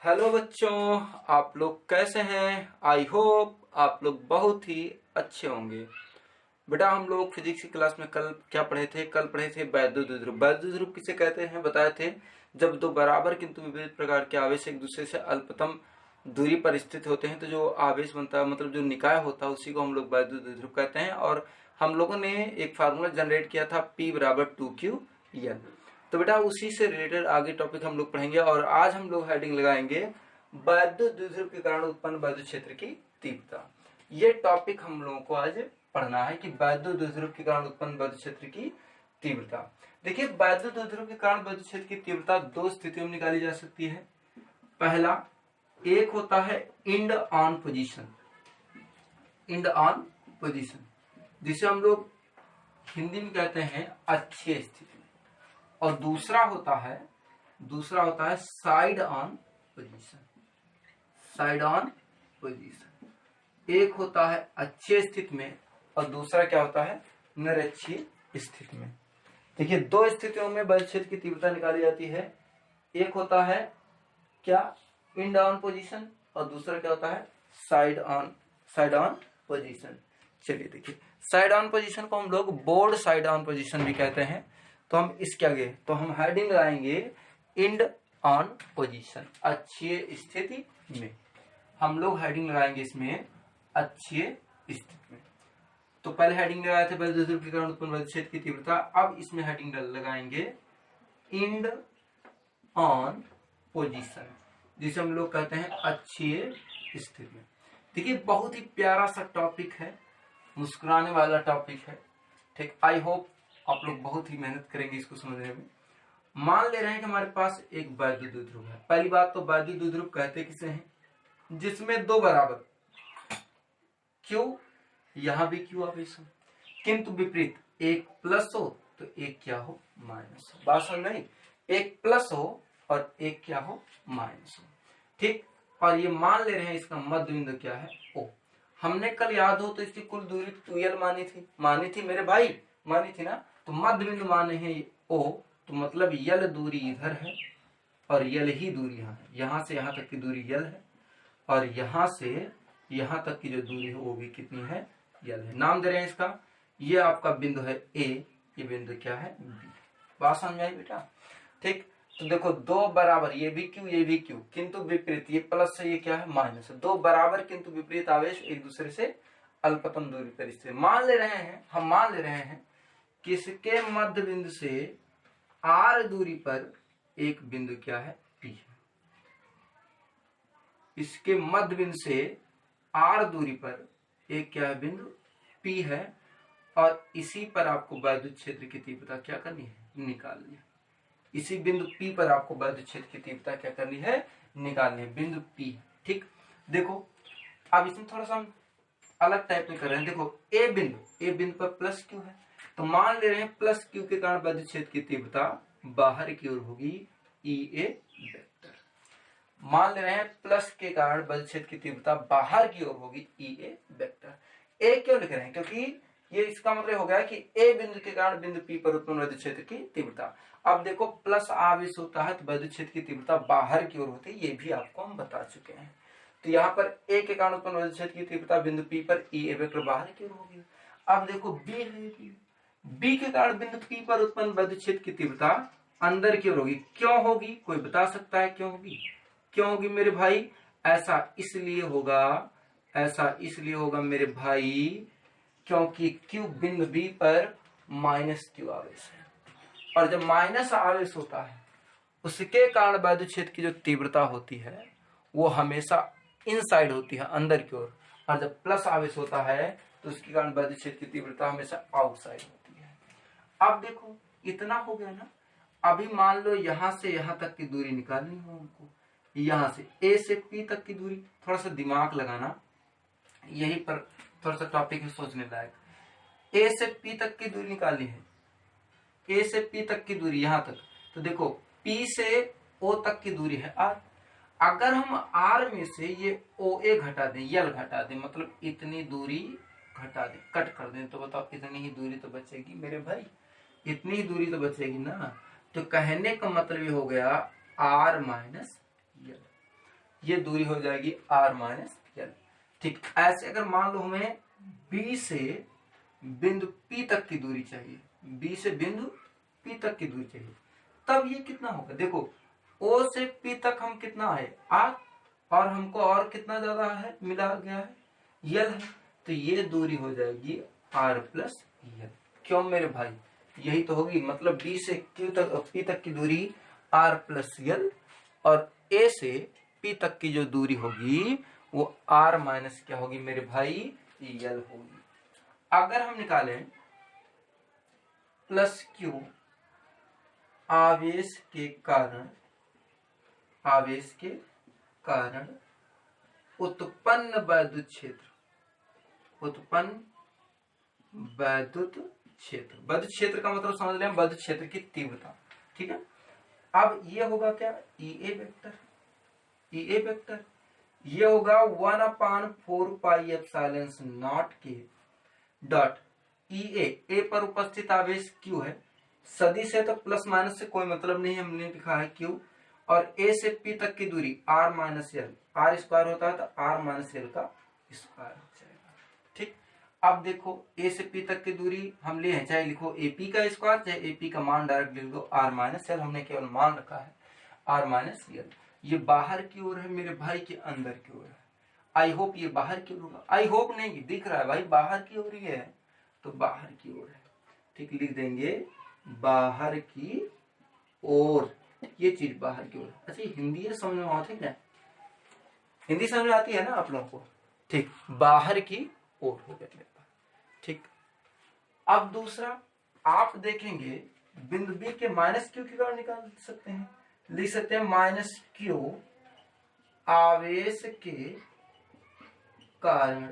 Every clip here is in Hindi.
हेलो बच्चों, आप लोग कैसे हैं? आई होप आप लोग बहुत ही अच्छे होंगे। बेटा, हम लोग फिजिक्स की क्लास में कल क्या पढ़े थे? कल पढ़े थे वैद्युत ध्रुव। वैद्युत ध्रुव किसे कहते हैं बताए थे? जब दो बराबर किंतु विपरीत प्रकार के आवेश एक दूसरे से अल्पतम दूरी पर स्थित होते हैं तो जो आवेश बनता है, मतलब जो निकाय होता है, उसी को हम लोग वैद्युत ध्रुव कहते हैं। और हम लोगों ने एक फार्मूला जनरेट किया था, P बराबर 2Q L। तो बेटा उसी से रिलेटेड आगे टॉपिक हम लोग पढ़ेंगे और आज हम लोग हेडिंग लगाएंगे वैद्युत द्विध्रुव के कारण उत्पन्न वैद्युत क्षेत्र की तीव्रता। ये टॉपिक हम लोगों को आज पढ़ना है कि वैद्युत द्विध्रुव के कारण उत्पन्न वैद्युत क्षेत्र की तीव्रता। देखिए, वैद्युत द्विध्रुव के कारण वैद्युत क्षेत्र की तीव्रता दो स्थितियों में निकाली जा सकती है। पहला, एक होता है end on position, end on position, जिसे हम लोग हिंदी में कहते हैं अक्षीय स्थिति। और दूसरा होता है side on position, side on position. एक होता है अक्षीय स्थिति में और दूसरा क्या होता है? निरक्षीय स्थिति में। देखिए, दो स्थितियों में वैद्युत क्षेत्र की तीव्रता निकाली जाती है। एक होता है क्या? इंड ऑन पोजीशन, और दूसरा क्या होता है? Side on position. चलिए देखिए, साइड ऑन पोजीशन को हम लोग बोर्ड साइड ऑन पोजीशन भी कहते हैं। तो हम इसके आगे तो हम हेडिंग लगाएंगे इंड ऑन पोजीशन, अक्षीय स्थिति में। हम लोग हेडिंग लगाएंगे इसमें अक्षीय स्थिति में। तो पहले हेडिंग लगाए थे वैद्युत ध्रुव के कारण उत्पन्न वैद्युत क्षेत्र की तीव्रता। अब इसमें हेडिंग लगाएंगे इंड ऑन पोजीशन, जिसे हम लोग कहते हैं अक्षीय स्थिति में। देखिए, बहुत ही प्यारा सा टॉपिक है, मुस्कुराने वाला टॉपिक है। ठीक, आई होप आप लोग बहुत ही मेहनत करेंगे इसको समझने में। मान ले रहे हैं कि हमारे पास एक वैद्युत द्विध्रुव है। पहली बात तो वैद्युत द्विध्रुव कहते किसे हैं? जिसमें दो बराबर क्यू, यहां भी क्यू आवेश हो, किंतु विपरीत, एक प्लस हो तो एक क्या हो? माइनस हो। बात समझ नहीं? एक प्लस हो और एक क्या हो? माइनस हो। ठीक, और ये मान ले रहे हैं इसका मध्य बिंदु क्या है? ओ। हमने कल याद हो तो इसकी कुल दूरी 2L मानी थी मेरे भाई, मानी थी ना? तो मध्य बिंदु माने हैं O, तो मतलब यल दूरी इधर है और यल ही दूरी यहाँ है। यहां से यहां तक की दूरी यल है और यहां से यहां तक की जो दूरी है वो भी कितनी है? यल है। नाम दे रहे हैं इसका, ये आपका बिंदु है A, ये बिंदु क्या है? B। बात समझ में आई बेटा? ठीक, तो देखो दो बराबर, ये भी क्यू ये भी क्यू, किंतु विपरीत, ये प्लस है ये क्या है? माइनस है। दो बराबर किंतु विपरीत आवेश एक दूसरे से अल्पतम दूरी पर स्थित। हम मान ले रहे हैं किसके मध्य बिंदु से आर दूरी पर एक बिंदु क्या है? पी है। इसके मध्य बिंदु से आर दूरी पर एक क्या है? बिंदु पी है। और इसी पर आपको वैद्युत क्षेत्र की तीव्रता क्या करनी है? निकालनी है। इसी बिंदु P पर आपको वैद्युत क्षेत्र की तीव्रता क्या करनी है? निकालनी है। बिंदु P। ठीक, देखो अब इसमें थोड़ा सा हम अलग टाइप में कर रहे हैं। देखो ए बिंदु पर प्लस क्यू है, तो मान ले रहे हैं प्लस क्यू के कारण वैद्युत क्षेत्र की तीव्रता बाहर की ओर होगी EA वेक्टर। मान ले रहे हैं प्लस के कारण वैद्युत क्षेत्र की तीव्रता बाहर की ओर होगी EA वेक्टर। ए क्यों लिख रहे हैं? क्योंकि ये इसका मतलब हो गया कि ए बिंदु के कारण बिंदु P पर उत्पन्न वैद्युत क्षेत्र की तीव्रता। अब देखो प्लस आवेश होता है तो वैद्युत क्षेत्र की तीव्रता बाहर की ओर होती है, ये भी आपको हम बता चुके हैं। तो यहाँ पर ए के कारण उत्पन्न वैद्युत क्षेत्र की तीव्रता बिंदु P पर EA वेक्टर बाहर की ओर होगी। अब देखो बी है, बी के कारण बिंदु P पर उत्पन्न वैद्युत क्षेत्र की तीव्रता अंदर की ओर होगी। क्यों होगी? कोई बता सकता है क्यों होगी? क्यों होगी मेरे भाई? ऐसा इसलिए होगा मेरे भाई क्योंकि Q बिंदु B पर माइनस Q आवेश है, और जब माइनस आवेश होता है उसके कारण वैद्युत क्षेत्र की जो तीव्रता होती है वो हमेशा इनसाइड होती है, अंदर की ओर। और जब प्लस आवेश होता है तो उसके कारण वैद्युत क्षेत्र की तीव्रता हमेशा आउटसाइड होती है। अब देखो इतना हो गया ना। अभी मान लो यहां से यहां तक की दूरी निकालनी हो हमको, यहां से A से P तक की दूरी। थोड़ा सा दिमाग लगाना, यही पर थोड़ा सा टॉपिक है सोचने लायक। A से P तक की दूरी निकालनी है, A से P तक की दूरी यहां तक। तो देखो P से O तक की दूरी है R। अगर हम R में से ये OA घटा दें, यल घटा दें, मतलब इतनी दूरी घटा दें, कट कर दें, तो बताओ इतनी ही दूरी तो बचेगी मेरे भाई, इतनी ही दूरी तो बचेगी ना। तो कहने का मतलब ये हो गया R माइनस यल। ये दूरी हो जाएगी r माइनस यल। ठीक, ऐसे अगर मान लो हमें B से बिंदु P तक की दूरी चाहिए, B से बिंदु P तक की दूरी चाहिए, तब ये कितना होगा? देखो O से P तक हम कितना है r, और हमको और कितना ज्यादा है मिला गया है यल है, तो ये दूरी हो जाएगी r प्लस यल। क्यों मेरे भाई? यही तो होगी, मतलब B से Q तक P तक की दूरी r प्लस यल, और A से P तक की जो दूरी होगी वो r माइनस क्या होगी मेरे भाई? यल होगी। अगर हम निकालें प्लस Q आवेश के कारण उत्पन्न वैद्युत क्षेत्र, वैद्युत क्षेत्र का मतलब समझ लें वैद्युत क्षेत्र की तीव्रता। ठीक है, अब ये होगा क्या? EA वेक्टर ये होगा 1/4πε0 के डॉट EA, ए पर उपस्थित आवेश Q है, सदिश है तो प्लस माइनस से कोई मतलब नहीं, हमने लिखा है Q, और A से P तक की दूरी r माइनस यल, r स्क्वायर होता है तो r माइनस यल का स्क्वायर हो जाएगा। ठीक, अब देखो A से P तक की दूरी हम लिए हैं, चाहे लिखो AP का स्क्वायर चाहे AP का मान डायरेक्ट लिख दो r माइनस यल, हमने केवल मान रखा है r माइनस यल। ये बाहर की ओर है मेरे भाई के अंदर की ओर है, आई होप ये बाहर की ओर होगा, आई होप नहीं दिख रहा है भाई, बाहर की ओर ही है तो बाहर की ओर है। ठीक, लिख देंगे बाहर की ओर, ये चीज बाहर की ओर। अच्छा हिंदी समझ में आती है क्या? हिंदी समझ में आती है ना आप लोगों को? ठीक, बाहर की ओर हो गया मेरे पास। ठीक, अब दूसरा आप देखेंगे बिंदु B के माइनस Q की वैल्यू निकाल सकते हैं, लिख सकते हैं माइनस Q आवेश के कारण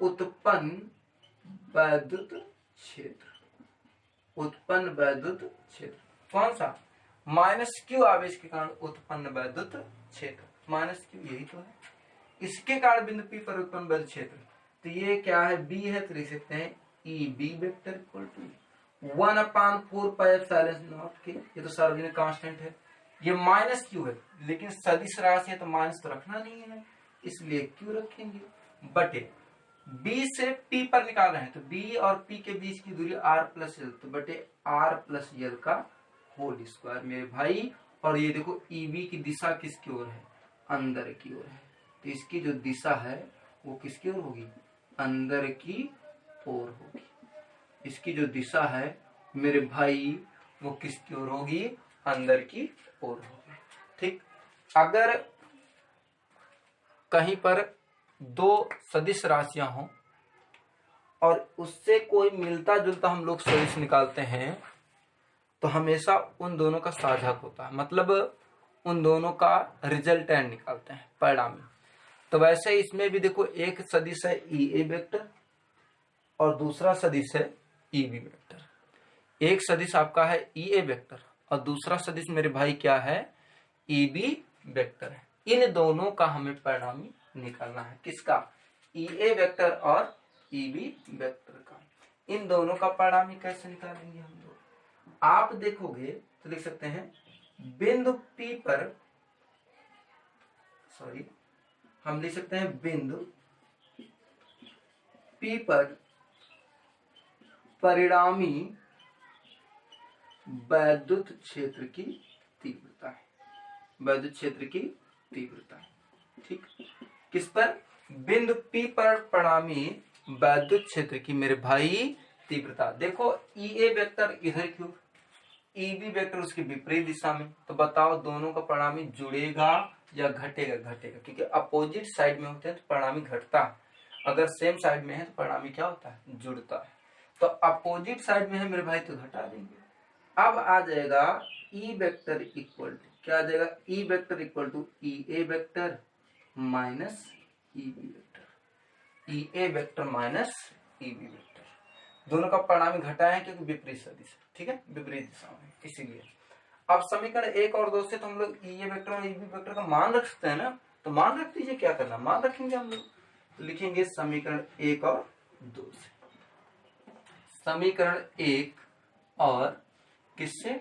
उत्पन्न वैद्युत क्षेत्र, कौन सा? माइनस Q आवेश के कारण उत्पन्न वैद्युत क्षेत्र, माइनस Q यही तो है, इसके कारण बिंदु P पर उत्पन्न वैद्युत क्षेत्र, तो ये क्या है? B है, तो लिख सकते हैं EB वेक्टर इक्वल टू 1/4πε0 के, ये तो सार्वजनिक कांस्टेंट है, ये माइनस Q है लेकिन सदिश राशि है तो माइनस तो रखना नहीं है, इसलिए Q रखेंगे, बटे B से P पर निकाल रहे हैं तो B और P के बीच की दूरी r प्लस यल, तो बटे r प्लस यल का होल स्क्वायर मेरे भाई। और ये देखो EB की दिशा किसकी ओर है? अंदर की ओर है, तो इसकी जो दिशा है वो किसकी ओर होगी? अंदर की ओर होगी। इसकी जो दिशा है मेरे भाई वो किसकी ओर होगी? अंदर की ओर होगी। ठीक, अगर कहीं पर दो सदिश राशियां हों और उससे कोई मिलता जुलता हम लोग सदिश निकालते हैं तो हमेशा उन दोनों का साझक होता है, मतलब उन दोनों का रिजल्टेंट निकालते हैं, परिणामी। तो वैसे इसमें भी देखो एक सदिश है EA वेक्टर और दूसरा सदिश है EB वेक्टर। एक सदिश आपका है EA वेक्टर और दूसरा सदिश मेरे भाई क्या है? EB वेक्टर है। इन दोनों का हमें परिणामी निकालना है, किसका? EA वेक्टर और EB वेक्टर का। इन दोनों का परिणामी कैसे निकालेंगे हम लोग? आप देखोगे तो लिख सकते हैं बिंदु P पर, सॉरी हम लिख सकते हैं बिंदु P पर परिणामी वैद्युत क्षेत्र की तीव्रता है, वैद्युत क्षेत्र की तीव्रता है। ठीक, किस पर? बिंदु P पर परिणामी वैद्युत क्षेत्र की मेरे भाई तीव्रता। देखो EA वेक्टर इधर की ओर, EB वेक्टर उसकी विपरीत दिशा में, तो बताओ दोनों का परिणामी जुड़ेगा या घटेगा? घटेगा, क्योंकि अपोजिट साइड में होते हैं तो परिणामी घटता है, अगर सेम साइड में है तो परिणामी क्या होता है? जुड़ता है। तो अपोजिट साइड में है मेरे भाई तो घटा देंगे। अब आ जाएगा E वेक्टर इक्वल टू, क्या आ जाएगा? E vector equal to EA vector minus EB vector, EA vector minus EB vector. दोनों का परिणामी घटाया है क्योंकि विपरीत सदिश, ठीक है, विपरीत दिशा में, इसीलिए। अब समीकरण 1 और 2 से तो हम लोग EA वेक्टर और EB वेक्टर का मान रख सकते हैं ना, तो मान रख दीजिए, क्या करना, मान रखेंगे हम लोग। तो लिखेंगे समीकरण 1 और 2 से, समीकरण 1 और किससे?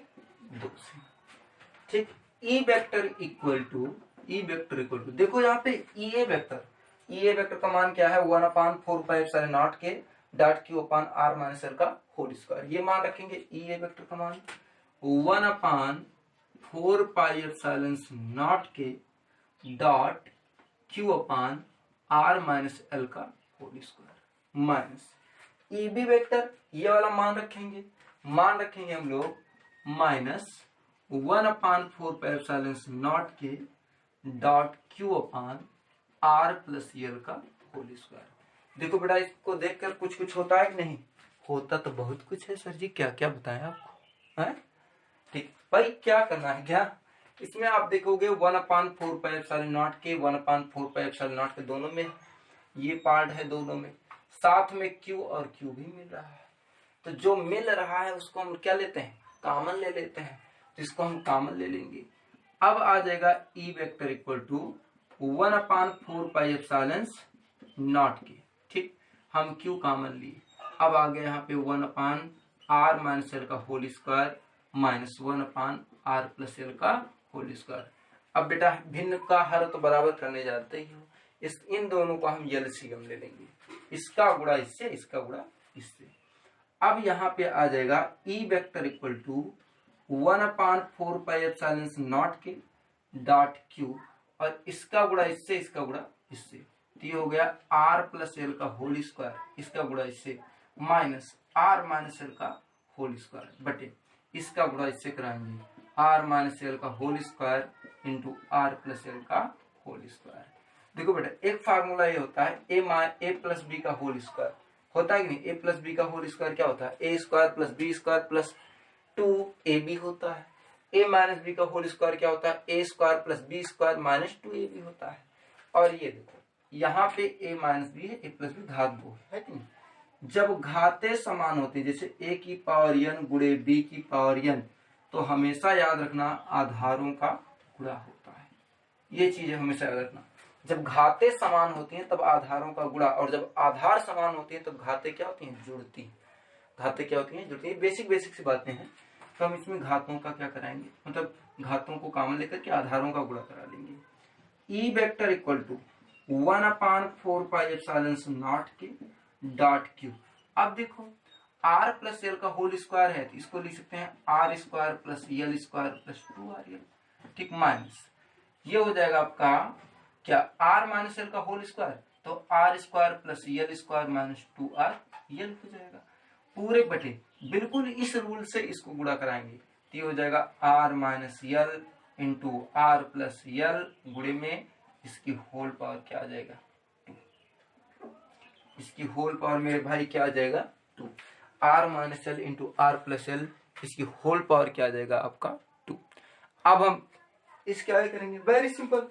2 से। ठीक, E vector equal to E vector equal to, देखो यहाँ पे ई ए वेक्टर का मान क्या है 1/4 के dot Q upon R minus L का होल स्क्वायर, ये मान रखेंगे ई ए वेक्टर का मान 1/4 के dot Q upon R minus L का whole square minus E B vector, ये वाला मान रखेंगे हम लोग माइनस 1/4 के dot Q upon R plus L का होल स्क्वायर। देखो बेटा इसको देखकर कुछ होता है कि नहीं होता, तो बहुत कुछ है सर जी, क्या क्या बताएं आपको, है ठीक भाई। क्या करना है क्या इसमें, आप देखोगे 1/4 के 1/4 के दोनों में ये पार्ट है, दोनों में साथ में q और q भी मिल रहा है, तो जो मिल रहा है उसको हम क्या लेते हैं, कॉमन ले लेते हैं, तो इसको हम कॉमन ले लेंगे। अब आ जाएगा ई वेक्टर इक्वल टू 1/4 के, ठीक, हम q कॉमन लिए। अब आ गया यहाँ पे 1/r माइनस एल का whole square minus 1/r plus L का होल स्क्वायर। अब बेटा भिन्न का हर तो बराबर करने जाते ही हो, इन दोनों को हम एलसीएम ले लेंगे, इसका गुणा इससे, इसका गुणा इससे। अब यहाँ पे आ जाएगा ई वेक्टर इक्वल टू 1/4 के डॉट क्यू और इसका गुणा इससे, इसका गुणा इससे, तो ये हो गया आर प्लस एल का होल स्क्वायर, इसका गुणा इससे माइनस आर माइनस एल का होल स्क्वायर बटे इसका गुणा इससे कराएंगे आर माइनस एल का whole square into R plus L का होल स्क्वायर। देखो बेटा एक फार्मूला ये होता है ए प्लस बी का होल स्क्वायर होता है कि नहीं, ए प्लस बी का होल स्क्वायर क्या होता है, A square plus B square plus 2ab होता है। ए माइनस बी का होल स्क्वायर क्या होता है, A square plus B square minus 2ab होता है। और ये देखो यहाँ पे ए माइनस बी है, ए प्लस बी घात 2 है कि नहीं, जब घातें समान होती है जैसे a की पावर n गुणे b की पावर n, तो हमेशा याद रखना आधारों का गुणा होता है, ये चीज हमेशा याद रखना। जब घातें समान होती हैं तब आधारों का गुणा, और जब आधार समान होती है तब घातें क्या होती हैं, जुड़ती। घातें क्या होती हैं, जुड़ती हैं। बेसिक सी बातें हैं, तो हम इसमें घातों का क्या कराएंगे, मतलब घातों को कॉमन लेकर के आधारों का गुणा करा लेंगे। ई वेक्टर इक्वल टू 1/4 के डॉट क्यू। अब देखो आर प्लस एल का होल स्क्वायर है तो इसको लिख सकते हैं R square plus L square plus 2rl, ठीक, माइनस ये हो जाएगा आपका क्या आर माइनस एल का होल स्क्वायर, तो R square plus L square minus 2rl हो जाएगा पूरे बटे, बिल्कुल इस रूल से इसको गुणा कराएंगे तो ये हो जाएगा R minus L into R plus L गुणे में इसकी होल पावर क्या आ जाएगा 2, इसकी होल पावर मेरे भाई क्या आ जाएगा 2, R minus L into R plus L, इसकी होल पावर क्या आ जाएगा आपका 2। अब हम इसके आगे करेंगे वेरी सिंपल,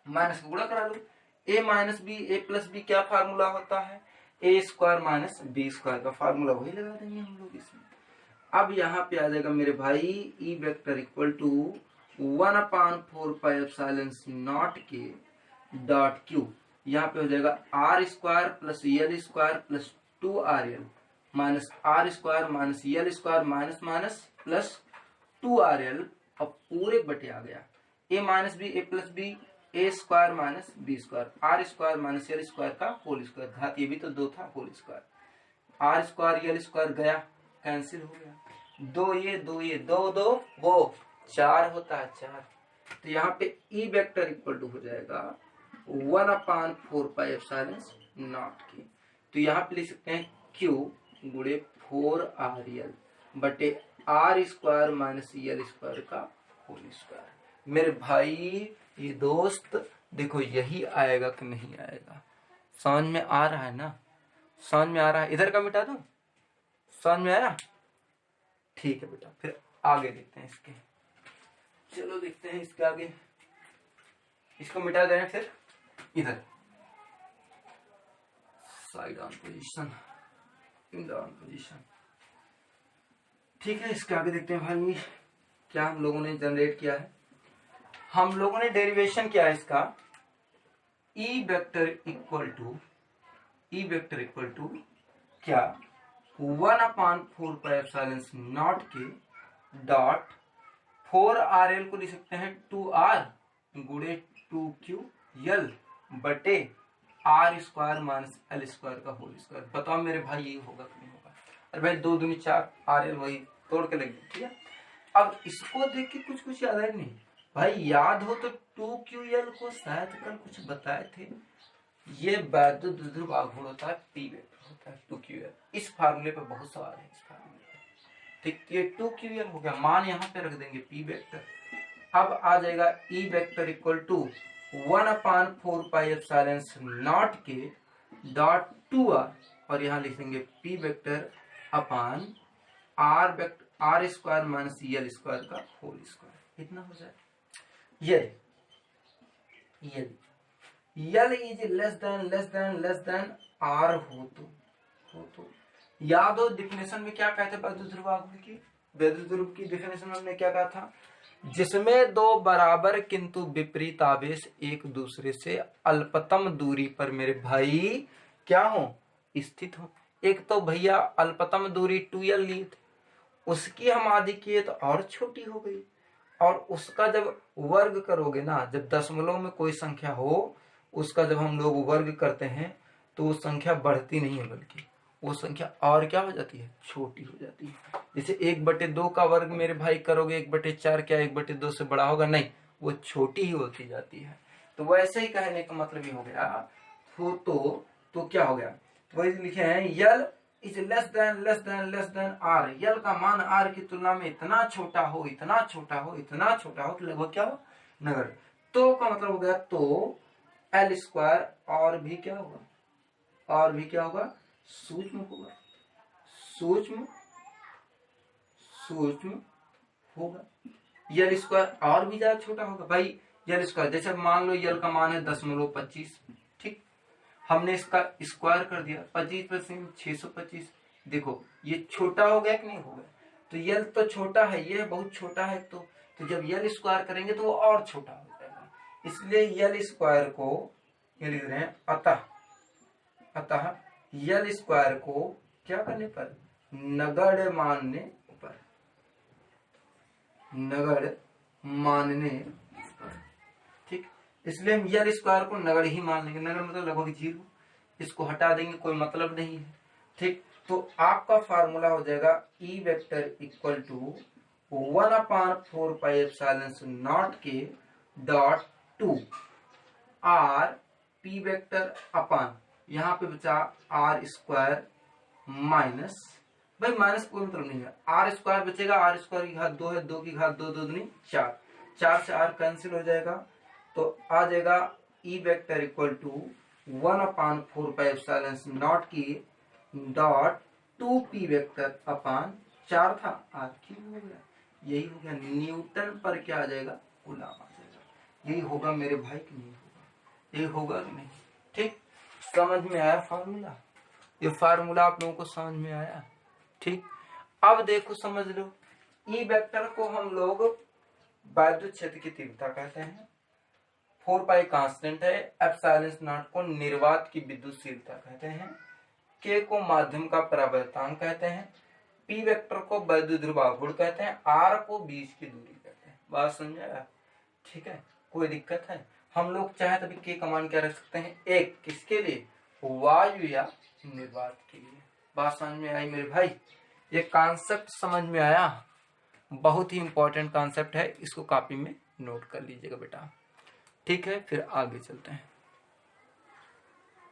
माइनस को गुणा करा लो, ए minus B A plus B क्या फार्मूला होता है, A square minus B square का फार्मूला वही लगा देंगे हम लोग इसमें। अब यहाँ पे आ जाएगा मेरे भाई ई वेक्टर इक्वल टू 1/4 के डॉट क्यू, यहाँ पे हो जाएगा R square plus L square plus 2rl minus R square minus L square minus minus plus 2rl, अब पूरे बटे आ गया A minus B A plus B A square minus B square R square minus L square का होल स्क्वायर, घात ये भी तो 2 था, whole square R square L square गया कैंसिल हो गया, 2 ये 2 2 वो 4 होता है 4, तो यहाँ पे ई वेक्टर इक्वल टू हो जाएगा 1/4 के, तो यहाँ पे लिख सकते हैं q गुणे 4rl बटे R square minus L square का होल स्क्वायर। मेरे भाई ये दोस्त देखो यही आएगा कि नहीं आएगा, समझ में आ रहा है ना, समझ में आ रहा है, इधर का मिटा दूं, समझ में आया, ठीक है बेटा। फिर आगे देखते हैं इसके, चलो देखते हैं इसके आगे, इसको मिटा दें फिर इधर side on position in on position, ठीक है। इसके आगे देखते हैं भाई क्या हम लोगों ने जनरेट किया है, हम लोगों ने डेरिवेशन किया है इसका ई वेक्टर इक्वल टू क्या 1/4 के डॉट 4rl को लिख सकते हैं 2r गुणे 2QL बटे R square minus L square का होल स्क्वायर। बताओ मेरे भाई ये होगा कि नहीं होगा? अरे भाई 2 दूनी 4 RL वही तोड़ के लगे, ठीक है। अब इसको देख के कुछ याद है नहीं भाई? याद हो तो 2QL को शायद कल कुछ बताए थे, ये वैद्युत द्विध्रुव आघूर्ण होता है, P वेक्टर होता है 2QL। इस फार्मूले पे बहुत सवाल है, इस फार्मूले पे। ठीक, ये 2QL हो गया, मान यहाँ पे रख देंगे P वेक्टर। अब आ जाएगा E vector equal to 1/4 pi epsilon naught के डॉट 2R, और यहाँ लिख देंगे P vector upon R vector R square minus L square का होल स्क्वायर। इतना हो जाए। L is less than R हो तो याद हो डिफिनेशन में क्या कहते हैं वैद्युत ध्रुव आघूर्ण की? वैद्युत ध्रुव की डिफिनेशन में हमने क्या कहा था? जिसमें दो बराबर किंतु विपरीत आवेश एक दूसरे से अल्पतम दूरी पर मेरे भाई क्या हो? स्थित हो। एक तो भैया अल्पतम दूरी 2L ली थी, उसकी हम आधी किए तो और छोटी हो गई, और उसका जब वर्ग करोगे ना, जब दशमलव में कोई संख्या हो उसका जब हम लोग वर्ग करते हैं तो वो संख्या बढ़ती नहीं है, बल्कि वो संख्या और क्या हो जाती है? छोटी हो जाती है। जैसे 1/2 का वर्ग मेरे भाई करोगे 1/4, क्या 1/2 से बड़ा होगा? नहीं, वो छोटी ही होती जाती है। तो वैसे ही कहने का मतलब ये हो गया। तो क्या हो गया? तो वही लिखे हैं L is less than R. L का मान आर की तुलना में इतना छोटा हो तो लगभग क्या हो? नगण्य। तो का मतलब हो गया तो L स्क्वायर और भी क्या होगा? सूक्ष्म होगा, सूक्ष्म होगा। L स्क्वायर और भी ज्यादा छोटा होगा भाई। L स्क्वायर जैसे मान लो L का मान है 0.25, ठीक, हमने इसका स्क्वायर कर दिया 25% 625। देखो ये छोटा हो गया कि नहीं होगा? तो L तो छोटा है, ये बहुत छोटा है, तो जब L स्क्वायर करेंगे तो वो और छोटा हो जाएगा। इसलिए L स्क्वायर को ये लिख रहे हैं अतः L स्क्वायर को क्या करने पर? नगण्य मानने पर, ठीक। इसलिए हम L स्क्वायर को नगण्य ही मान लेंगे। नगण्य मतलब लगभग 0, इसको हटा देंगे, कोई मतलब नहीं है, ठीक। तो आपका फार्मूला हो जाएगा E vector equal to 1/4 pi epsilon naught के dot 2 R P vector upon, यहाँ पे बचा R स्क्वायर माइनस, भाई माइनस कोई मतलब नहीं है, R स्क्वायर बचेगा, R स्क्वायर की घात 2 है, 2 की घात 2 2 दूनी 4, 4 से R कैंसिल हो जाएगा, तो आ जाएगा E vector equal to 1/4 pi epsilon naught की डॉट 2P वेक्टर अपान 4 था R क्यूब हो गया। यही हो गया न्यूटन पर क्या आ जाएगा? कूलम आ जाएगा। यही होगा मेरे भाई कि नहीं होगा? यही होगा कि नहीं? ठीक, समझ में आया फार्मूला? ये फार्मूला आप लोगों को समझ में आया? ठीक, अब देखो समझ लो, ई वेक्टर को हम लोग वैद्युत क्षेत्र की तीव्रता कहते हैं, 4 पाई कांस्टेंट है, एप्सिलॉन नॉट को निर्वात की विद्युतशीलता कहते हैं, के को माध्यम का परावर्तन कहते हैं, पी वेक्टर को वैद्युत ध्रुव आघूर्ण कहते हैं, आर को बीच की दूरी कहते हैं। बात समझाया? ठीक है, कोई दिक्कत है? हम लोग चाहे तभी के कमांड क्या रख सकते हैं? एक किसके लिए? वायु या निर्वात के लिए। बात समझ में आई मेरे भाई? ये कॉन्सेप्ट समझ में आया? बहुत ही इंपॉर्टेंट कॉन्सेप्ट है, इसको कॉपी में नोट कर लीजिएगा बेटा। ठीक है, फिर आगे चलते हैं।